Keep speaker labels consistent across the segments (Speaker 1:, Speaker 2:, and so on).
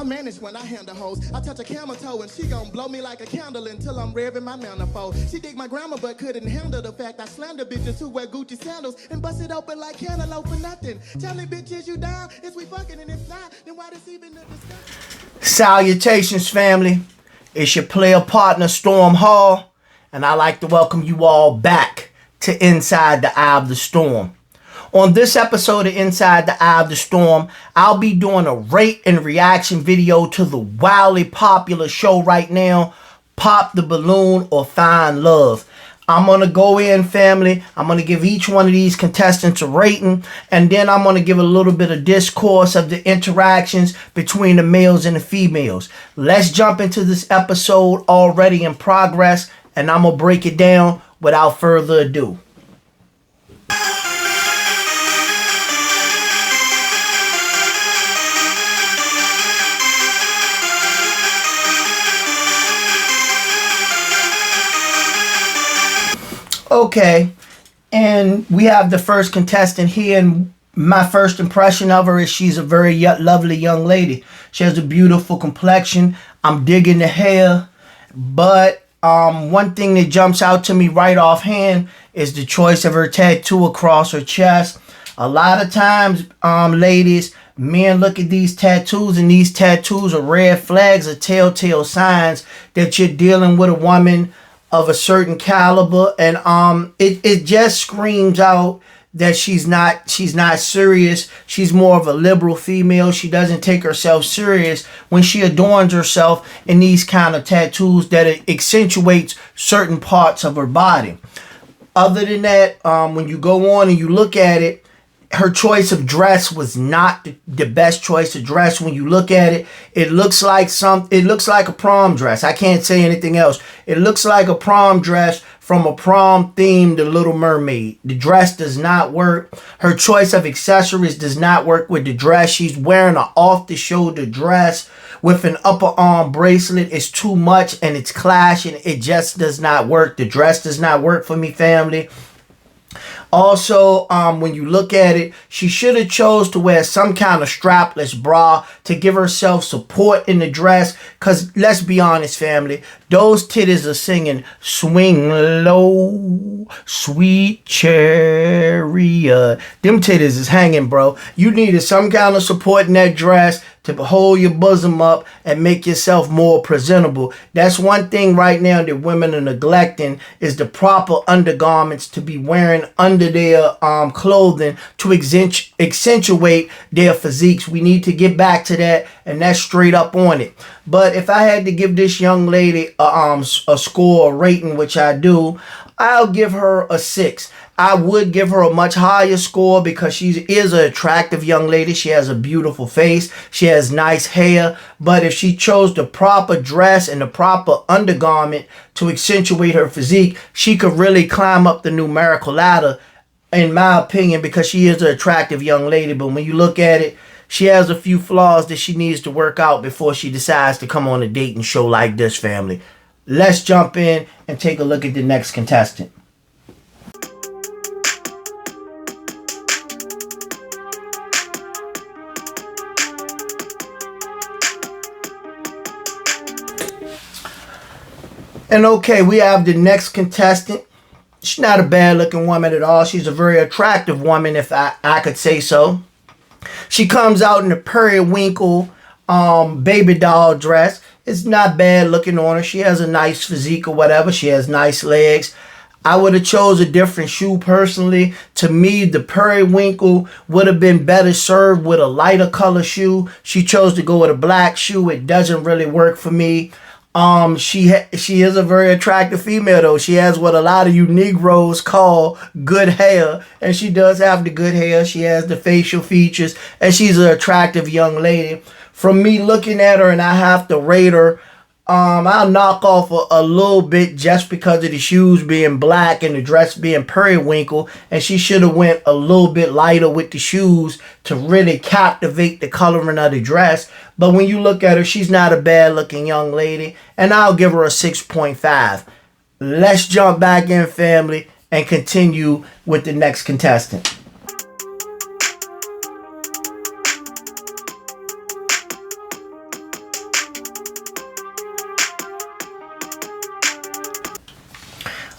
Speaker 1: I manage when I handle hoes. I touch a camel toe and she gon' blow me like a candle until I'm revving my manifold. She dig my grandma but couldn't handle the fact I slander bitches who wear Gucci sandals and bust it open like cantaloupe for nothing. Tell me bitches you down, is we fucking, and if not, then why this even a discussion? Salutations, family. It's your player partner Storm Hall, and I'd like to welcome you all back to Inside the Eye of the Storm. On this episode of Inside the Eye of the Storm, I'll be doing a rate and reaction video to the wildly popular show right now, Pop the Balloon or Find Love. I'm going to go in, family. I'm going to give each one of these contestants a rating, and then I'm going to give a little bit of discourse of the interactions between the males and the females. Let's jump into this episode already in progress, and I'm going to break it down without further ado. Okay, and we have the first contestant here, and my first impression of her is she's a very lovely young lady. She has a beautiful complexion. I'm digging the hair, but one thing that jumps out to me right offhand is the choice of her tattoo across her chest. A lot of times, ladies, men look at these tattoos, and these tattoos are red flags or telltale signs that you're dealing with a woman of a certain caliber, and it just screams out that she's not serious. She's more of a liberal female. She doesn't take herself serious when she adorns herself in these kind of tattoos that accentuates certain parts of her body. Other than that, when you go on and you look at it, her choice of dress was not the best choice of dress. When you look at it, it looks like a prom dress. I can't say anything else. It looks like a prom dress from a prom themed The Little Mermaid. The dress does not work. Her choice of accessories does not work with the dress. She's wearing an off-the-shoulder dress with an upper arm bracelet. It's too much and it's clashing. It just does not work. The dress does not work for me, family. Also, when you look at it, she should have chose to wear some kind of strapless bra to give herself support in the dress. Because let's be honest, family, those titties are singing "Swing Low, Sweet Chariot." Them titties is hanging, bro. You needed some kind of support in that dress to hold your bosom up and make yourself more presentable. That's one thing right now that women are neglecting, is the proper undergarments to be wearing under their clothing to accentuate their physiques. We need to get back to that, and that's straight up on it. But if I had to give this young lady a score, a rating, which I do, I'll give her a 6. I would give her a much higher score because she is an attractive young lady. She has a beautiful face. She has nice hair. But if she chose the proper dress and the proper undergarment to accentuate her physique, she could really climb up the numerical ladder, in my opinion, because she is an attractive young lady. But when you look at it, she has a few flaws that she needs to work out before she decides to come on a dating show like this, family. Let's jump in and take a look at the next contestant. And okay, we have the next contestant. She's not a bad looking woman at all. She's a very attractive woman, if I could say so. She comes out in a periwinkle baby doll dress. It's not bad looking on her. She has a nice physique or whatever. She has nice legs. I would have chose a different shoe personally. To me, the periwinkle would have been better served with a lighter color shoe. She chose to go with a black shoe. It doesn't really work for me. She is a very attractive female though. She has what a lot of you Negroes call good hair, and she does have the good hair. She has the facial features, and she's an attractive young lady. From me looking at her, and I have to rate her, I'll knock off a little bit just because of the shoes being black and the dress being periwinkle, and she should have went a little bit lighter with the shoes to really captivate the coloring of the dress. But when you look at her, she's not a bad looking young lady, and I'll give her a 6.5. Let's jump back in, family, and continue with the next contestant.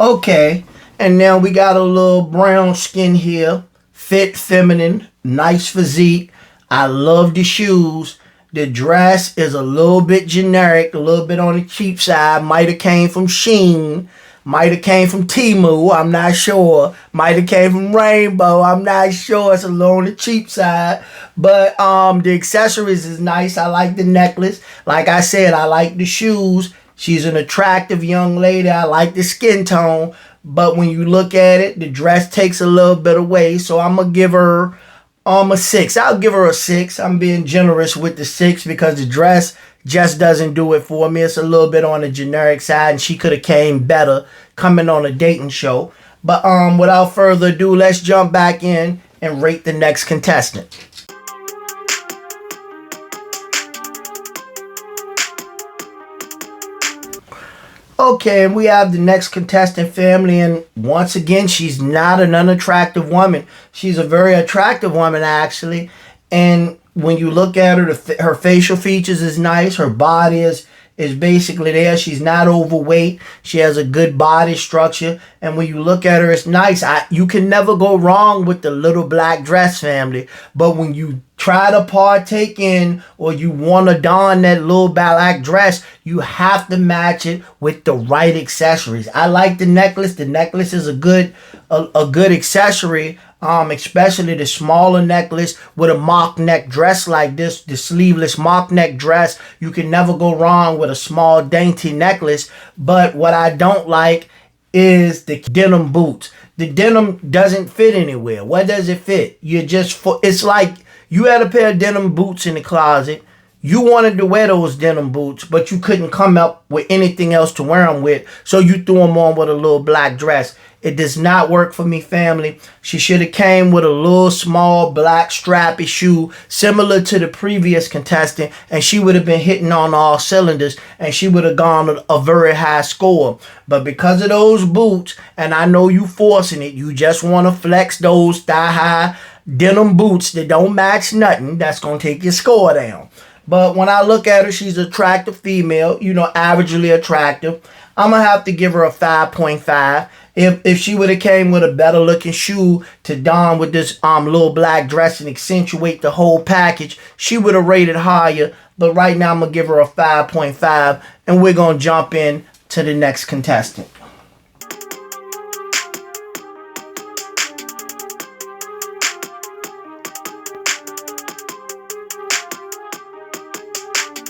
Speaker 1: Okay, and now we got a little brown skin here, fit, feminine, nice physique. I love the shoes. The dress is a little bit generic, a little bit on the cheap side. Might have came from Sheen, might have came from Temu. I'm not sure. Might have came from Rainbow. I'm not sure. It's a little on the cheap side, but the accessories is nice. I like the necklace. Like I said, I like the shoes. She's an attractive young lady. I like the skin tone. But when you look at it, the dress takes a little bit away. So I'm going to give her a 6. I'll give her a 6. I'm being generous with the 6 because the dress just doesn't do it for me. It's a little bit on the generic side, and she could have came better coming on a dating show. But without further ado, let's jump back in and rate the next contestant. Okay, and we have the next contestant, family, and once again, she's not an unattractive woman. She's a very attractive woman, actually. And when you look at her, her facial features is nice. Her body is basically there. She's not overweight. She has a good body structure. And when you look at her, it's nice. You can never go wrong with the little black dress, family. But when you try to partake in or you want to don that little black dress, you have to match it with the right accessories. I like the necklace. The necklace is a good accessory. Especially the smaller necklace with a mock neck dress like this, the sleeveless mock neck dress. You can never go wrong with a small dainty necklace. But what I don't like is the denim boots. The denim doesn't fit anywhere. Where does it fit? It's like you had a pair of denim boots in the closet. You wanted to wear those denim boots, but you couldn't come up with anything else to wear them with, so you threw them on with a little black dress. It does not work for me, family. She should have came with a little small black strappy shoe similar to the previous contestant, and she would have been hitting on all cylinders, and she would have gone a very high score. But because of those boots, and I know you forcing it, you just want to flex those thigh-high denim boots that don't match nothing, that's going to take your score down. But when I look at her, she's an attractive female, averagely attractive. I'm going to have to give her a 5.5. If she would have came with a better looking shoe to don with this little black dress and accentuate the whole package, she would have rated higher. But right now I'm going to give her a 5.5, and we're going to jump in to the next contestant.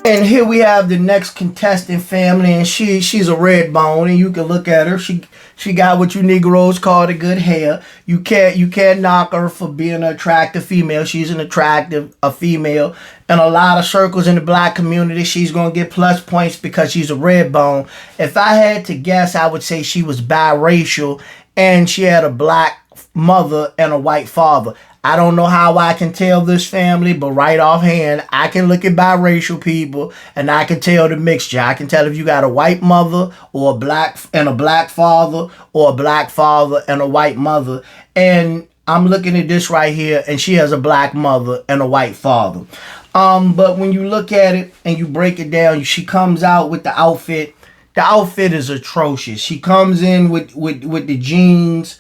Speaker 1: And here we have the next contestant, family, and she's a red bone, and you can look at her. She got what you Negroes call the good hair. You can't knock her for being an attractive female. She's an attractive female. In a lot of circles in the black community, she's gonna get plus points because she's a red bone. If I had to guess, I would say she was biracial, and she had a black mother and a white father. I don't know how I can tell this, family, but right offhand, I can look at biracial people and I can tell the mixture. I can tell if you got a white mother or a black father, or a black father and a white mother. And I'm looking at this right here, and she has a black mother and a white father. But when you look at it and you break it down, she comes out with the outfit. The outfit is atrocious. She comes in with the jeans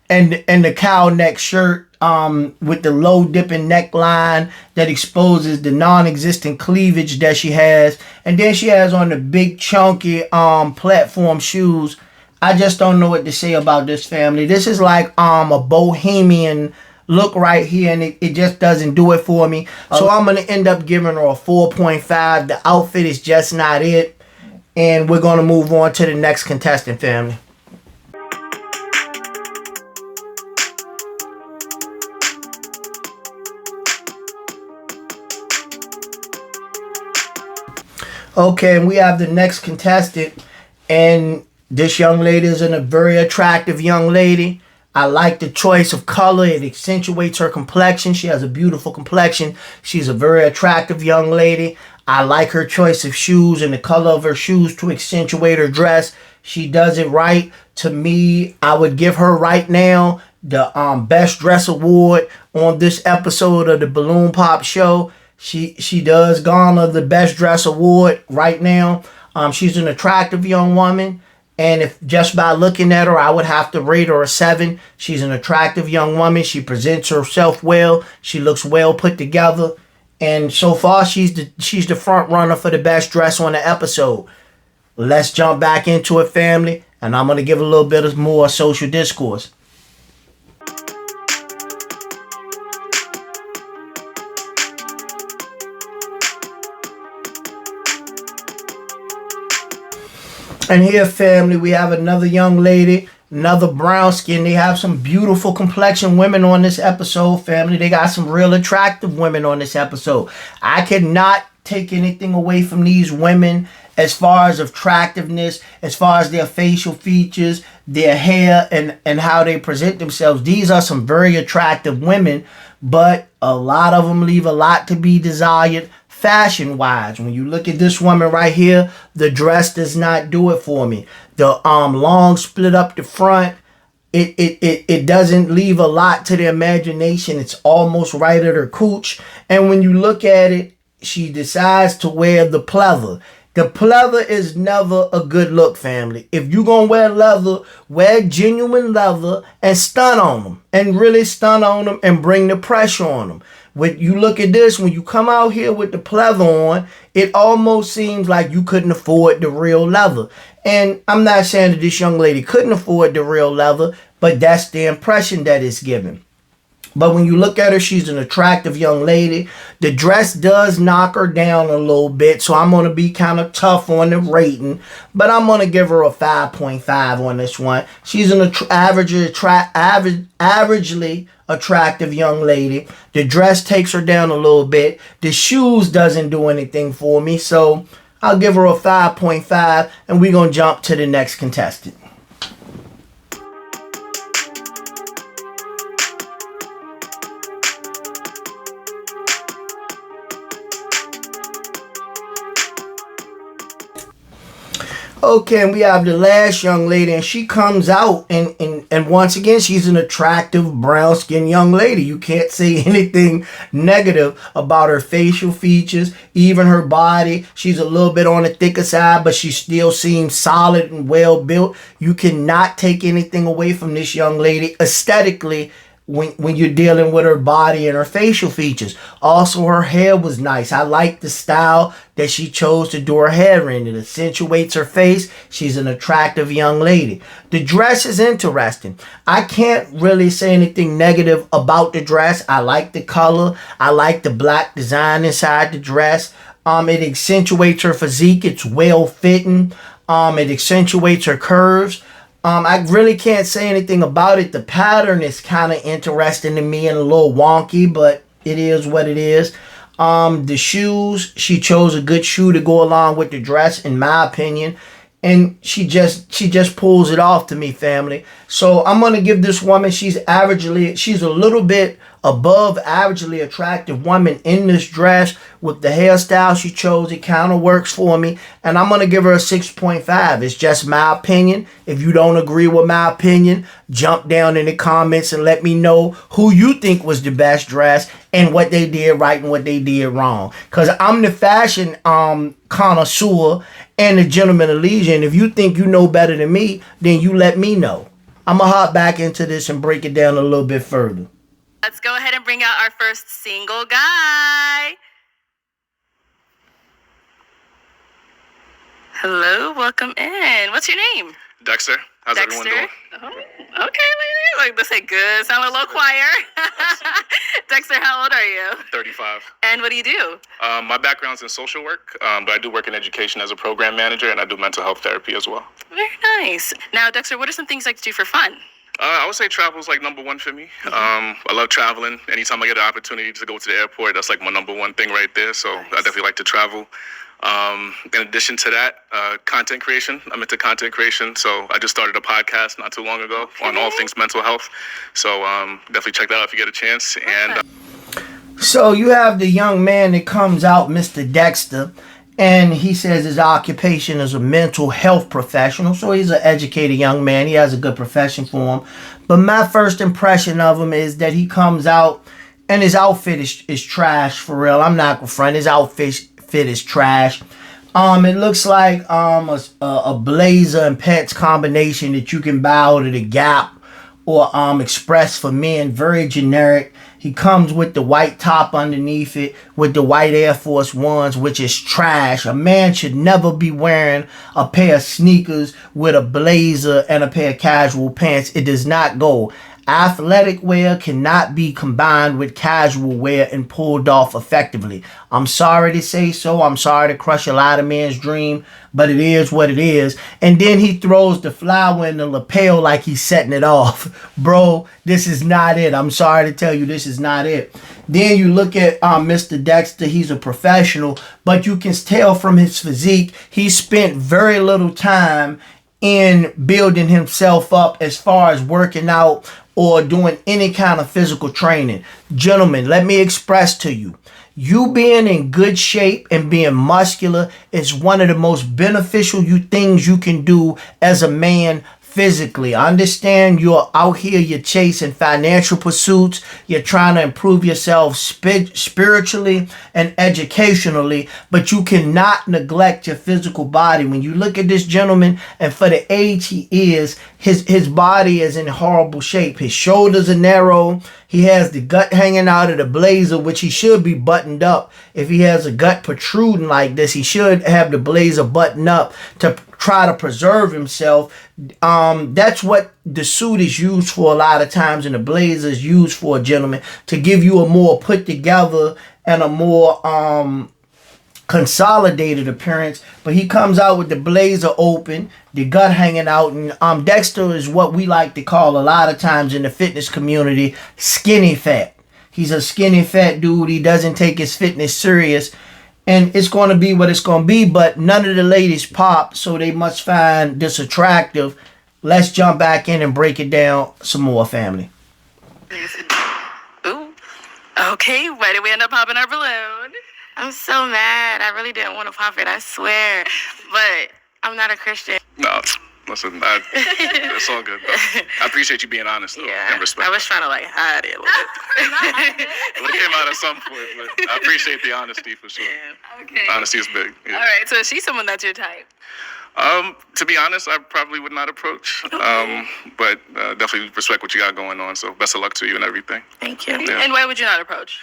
Speaker 1: and the cow neck shirt, with the low dipping neckline that exposes the non-existent cleavage that she has, and then she has on the big chunky platform shoes. I just don't know what to say about this, family. This is like a bohemian look right here, and it just doesn't do it for me. So I'm gonna end up giving her a 4.5. The outfit is just not it, and we're gonna move on to the next contestant, family. Okay, and we have the next contestant, and this young lady is a very attractive young lady. I like the choice of color. It accentuates her complexion. She has a beautiful complexion. She's a very attractive young lady. I like her choice of shoes and the color of her shoes to accentuate her dress. She does it right. To me, I would give her right now the Best Dress Award on this episode of the Balloon Pop Show. She does garner the Best Dress Award right now. She's an attractive young woman, And if just by looking at her, I would have to rate her a 7. She's an attractive young woman. She presents herself well. She looks well put together. And so far, she's the front runner for the best dress on the episode. Let's jump back into it, family. And I'm going to give a little bit of more social discourse. And here, family, we have another young lady, another brown skin. They have some beautiful complexion women on this episode, family. They got some real attractive women on this episode. I cannot take anything away from these women as far as attractiveness, as far as their facial features, their hair, and how they present themselves. These are some very attractive women, but a lot of them leave a lot to be desired fashion-wise. When you look at this woman right here, the dress does not do it for me. The long split up the front, it doesn't leave a lot to the imagination. It's almost right at her cooch. And when you look at it, she decides to wear the pleather. The pleather is never a good look, family. If you're going to wear leather, wear genuine leather and stun on them. And really stun on them and bring the pressure on them. When you look at this, when you come out here with the pleather on, it almost seems like you couldn't afford the real leather. And I'm not saying that this young lady couldn't afford the real leather, but that's the impression that it's given. But when you look at her, she's an attractive young lady. The dress does knock her down a little bit, so I'm going to be kind of tough on the rating. But I'm going to give her a 5.5 on this one. She's an averagely attractive young lady. The dress takes her down a little bit. The shoes doesn't do anything for me, so I'll give her a 5.5, and we're going to jump to the next contestant. Okay, and we have the last young lady, and she comes out, and once again, she's an attractive, brown-skinned young lady. You can't say anything negative about her facial features, even her body. She's a little bit on the thicker side, but she still seems solid and well-built. You cannot take anything away from this young lady aesthetically when you're dealing with her body and her facial features. Also, her hair was nice. I like the style that she chose to do her hair in. It accentuates her face. She's an attractive young lady. The dress is interesting. I can't really say anything negative about the dress. I like the color. I like the black design inside the dress. It accentuates her physique. It's well fitting. It accentuates her curves. I really can't say anything about it. The pattern is kind of interesting to me and a little wonky, but it is what it is. The shoes, she chose a good shoe to go along with the dress, in my opinion. And she just pulls it off to me, family. So I'm going to give this woman, she's a little bit above averagely attractive woman in this dress. With the hairstyle she chose, it kind of works for me. And I'm going to give her a 6.5. It's just my opinion. If you don't agree with my opinion, jump down in the comments and let me know who you think was the best dress and what they did right and what they did wrong. Because I'm the fashion connoisseur and the gentleman of leisure. And if you think you know better than me, then you let me know. I'm going to hop back into this and break it down a little bit further.
Speaker 2: Let's go ahead and bring out our first single guy. Hello, welcome in. What's your name?
Speaker 3: Dexter. How's everyone doing?
Speaker 2: Oh, okay, lady. Like, this ain't good. Sound like a little choir. Dexter, how old are you?
Speaker 3: 35.
Speaker 2: And what do you do?
Speaker 3: My background's in social work, but I do work in education as a program manager, and I do mental health therapy as well.
Speaker 2: Very nice. Now, Dexter, what are some things you like to do for fun?
Speaker 3: I would say travel is like number one for me. I love traveling. Anytime I get an opportunity to go to the airport, that's like my number one thing right there. So nice. I definitely like to travel. In addition to that, content creation. I'm into content creation. So I just started a podcast not too long ago on all things mental health. So definitely check that out if you get a chance. And
Speaker 1: so you have the young man that comes out, Mr. Dexter, and he says his occupation is a mental health professional. So he's an educated young man. He has a good profession for him. But my first impression of him is that he comes out and his outfit is trash for real. I'm not going to front. His outfit is trash. It looks like a blazer and pants combination that you can buy out of the Gap or Express for men. Very generic. He comes with the white top underneath it with the white Air Force Ones, which is trash. A man should never be wearing a pair of sneakers with a blazer and a pair of casual pants. It does not go. Athletic wear cannot be combined with casual wear and pulled off effectively. I'm sorry to say so. I'm sorry to crush a lot of men's dream, but it is what it is. And then he throws the flower in the lapel like he's setting it off. Bro, this is not it. I'm sorry to tell you, this is not it. Then you look at Mr. Dexter. He's a professional, but you can tell from his physique, he spent very little time in building himself up as far as working out or doing any kind of physical training. Gentlemen, let me express to you, you being in good shape and being muscular is one of the most beneficial things you can do as a man physically. I understand you're out here, you're chasing financial pursuits, you're trying to improve yourself spiritually and educationally, but you cannot neglect your physical body. When you look at this gentleman, and for the age he is, his body is in horrible shape. His shoulders are narrow. He has the gut hanging out of the blazer, which he should be buttoned up. If he has a gut protruding like this, he should have the blazer buttoned up to try to preserve himself. That's what the suit is used for a lot of times, and the blazer is used for, a gentleman, to give you a more put together and a more consolidated appearance. But he comes out with the blazer open, the gut hanging out, and Dexter is what we like to call a lot of times in the fitness community skinny fat. He's a skinny fat dude. He doesn't take his fitness serious, and it's going to be what it's going to be. But none of the ladies pop, so they must find this attractive. Let's jump back in and break it down some more, family.
Speaker 2: Ooh. Okay, why did we end up popping our balloon? I'm so mad. I really didn't want to pop it, I swear. But I'm not a Christian.
Speaker 3: No, listen, it's all good. I appreciate you being honest, though, and respect.
Speaker 2: I was trying to hide it a little bit.
Speaker 3: It came out at some point, but I appreciate the honesty for sure.
Speaker 2: Yeah. Okay.
Speaker 3: Honesty is big. Yeah.
Speaker 2: All right, so she's someone that's your type.
Speaker 3: To be honest, I probably would not approach, but definitely respect what you got going on. So best of luck to you and everything.
Speaker 2: Thank you.
Speaker 3: Yeah.
Speaker 2: And why would you not approach?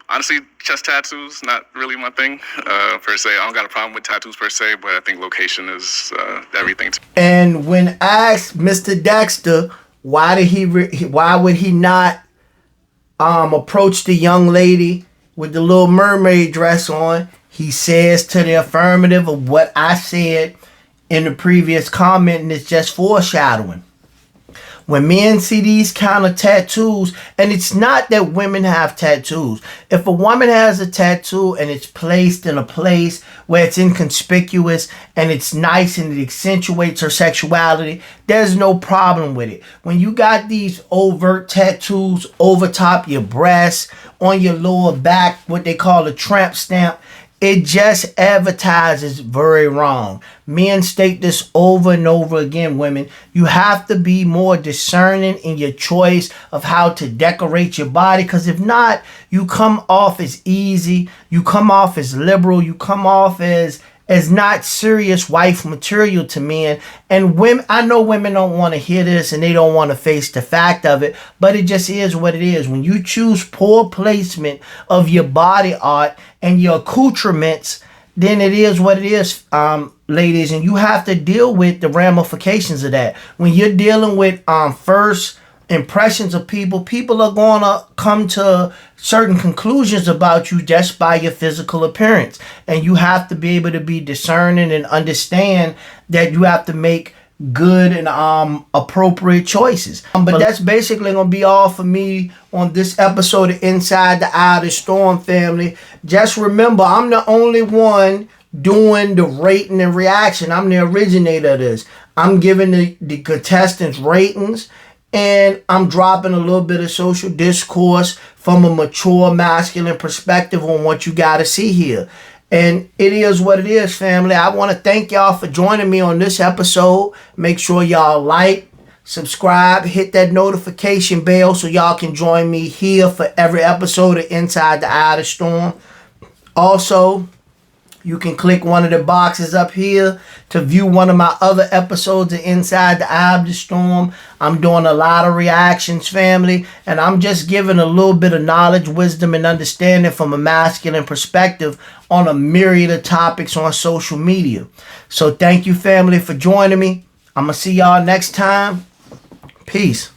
Speaker 3: Honestly, chest tattoos, not really my thing, per se. I don't got a problem with tattoos per se, but I think location is everything.
Speaker 1: And when asked Mr. Dexter, why would he not approach the young lady with the little mermaid dress on, he says to the affirmative of what I said in the previous comment, and it's just foreshadowing. When men see these kind of tattoos, and it's not that women have tattoos. If a woman has a tattoo and it's placed in a place where it's inconspicuous and it's nice and it accentuates her sexuality, there's no problem with it. When you got these overt tattoos over top your breast, on your lower back, what they call a tramp stamp, it just advertises very wrong. Men state this over and over again, women. You have to be more discerning in your choice of how to decorate your body, because if not, you come off as easy, you come off as liberal, you come off as not serious wife material to men. And women, I know women don't want to hear this and they don't want to face the fact of it, but it just is what it is. When you choose poor placement of your body art and your accoutrements, then it is what it is, ladies, and you have to deal with the ramifications of that. When you're dealing with first impressions of people are going to come to certain conclusions about you just by your physical appearance. And you have to be able to be discerning and understand that you have to make good and appropriate choices. But that's basically going to be all for me on this episode of Inside the Eye of the Storm, family. Just remember, I'm the only one doing the rating and reaction. I'm the originator of this. I'm giving the contestants ratings, and I'm dropping a little bit of social discourse from a mature masculine perspective on what you got to see here. And it is what it is, family. I want to thank y'all for joining me on this episode. Make sure y'all like, subscribe, hit that notification bell so y'all can join me here for every episode of Inside the Eye of the Storm. Also, You can click one of the boxes up here to view one of my other episodes of Inside the Eye of the Storm. I'm doing a lot of reactions, family, and I'm just giving a little bit of knowledge, wisdom, and understanding from a masculine perspective on a myriad of topics on social media. So thank you, family, for joining me. I'm going to see y'all next time. Peace.